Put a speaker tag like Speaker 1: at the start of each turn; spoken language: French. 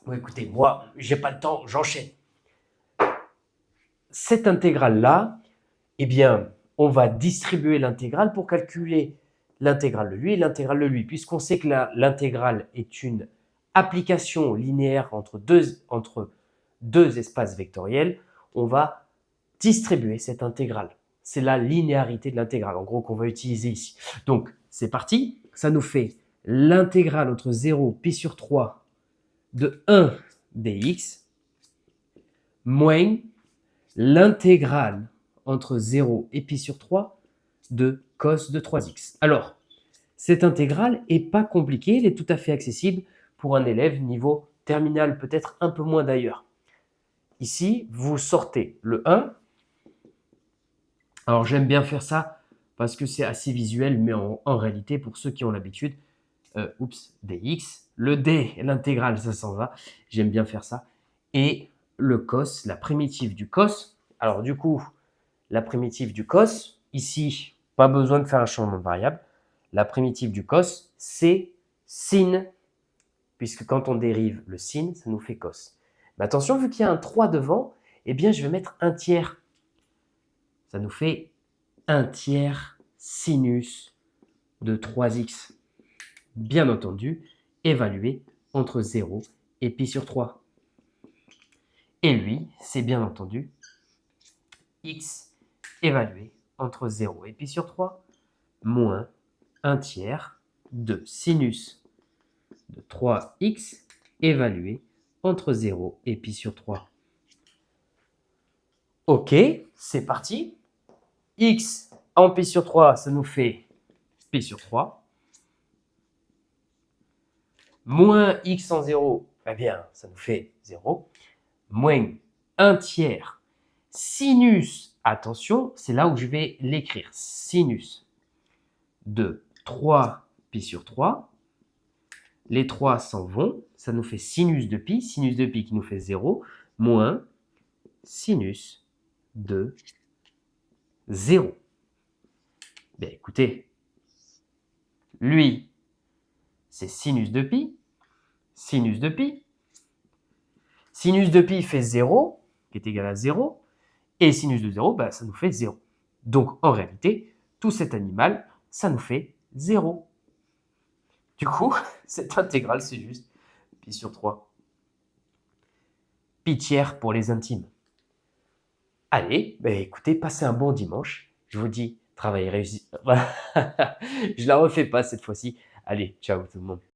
Speaker 1: Bon, écoutez, moi, j'ai pas le temps, j'enchaîne. Cette intégrale-là, eh bien, on va distribuer l'intégrale pour calculer l'intégrale de lui et l'intégrale de lui. Puisqu'on sait que l'intégrale est une application linéaire entre deux espaces vectoriels, on va distribuer cette intégrale. C'est la linéarité de l'intégrale, en gros, qu'on va utiliser ici. Donc, c'est parti. Ça nous fait l'intégrale entre 0, pi sur 3 de 1 dx moins l'intégrale entre 0 et pi sur 3 de cos de 3x. Alors, cette intégrale n'est pas compliquée, elle est tout à fait accessible pour un élève niveau terminal, peut-être un peu moins d'ailleurs. Ici, vous sortez le 1. Alors, j'aime bien faire ça parce que c'est assez visuel, mais en réalité, pour ceux qui ont l'habitude, dx, le d, l'intégrale, ça s'en va. J'aime bien faire ça. Et le cos, la primitive du cos. Alors, du coup, la primitive du cos, ici, pas besoin de faire un changement de variable. La primitive du cos, c'est sin, puisque quand on dérive le sin, ça nous fait cos. Mais attention, vu qu'il y a un 3 devant, eh bien, je vais mettre un tiers. Ça nous fait 1 tiers sinus de 3x. Bien entendu, évalué entre 0 et pi sur 3. Et lui, c'est bien entendu x évalué entre 0 et pi sur 3 moins 1 tiers de sinus de 3x évalué entre 0 et pi sur 3. Ok, c'est parti. X en pi sur 3, ça nous fait pi sur 3. Moins x en 0, eh bien, ça nous fait 0. Moins 1 tiers sinus, attention, c'est là où je vais l'écrire, sinus de 3 pi sur 3. Les 3 s'en vont, ça nous fait sinus de pi qui nous fait 0, moins sinus de 0. Bien, écoutez, lui, c'est sinus de pi. Sinus de pi. Sinus de pi fait 0, qui est égal à 0. Et sinus de 0, bah, ça nous fait 0. Donc, en réalité, tout cet animal, ça nous fait 0. Du coup, cette intégrale, c'est juste pi sur 3. Pi tiers pour les intimes. Allez, bah, écoutez, passez un bon dimanche. Je vous dis, travail réussi. Je la refais pas cette fois-ci. Allez, ciao tout le monde.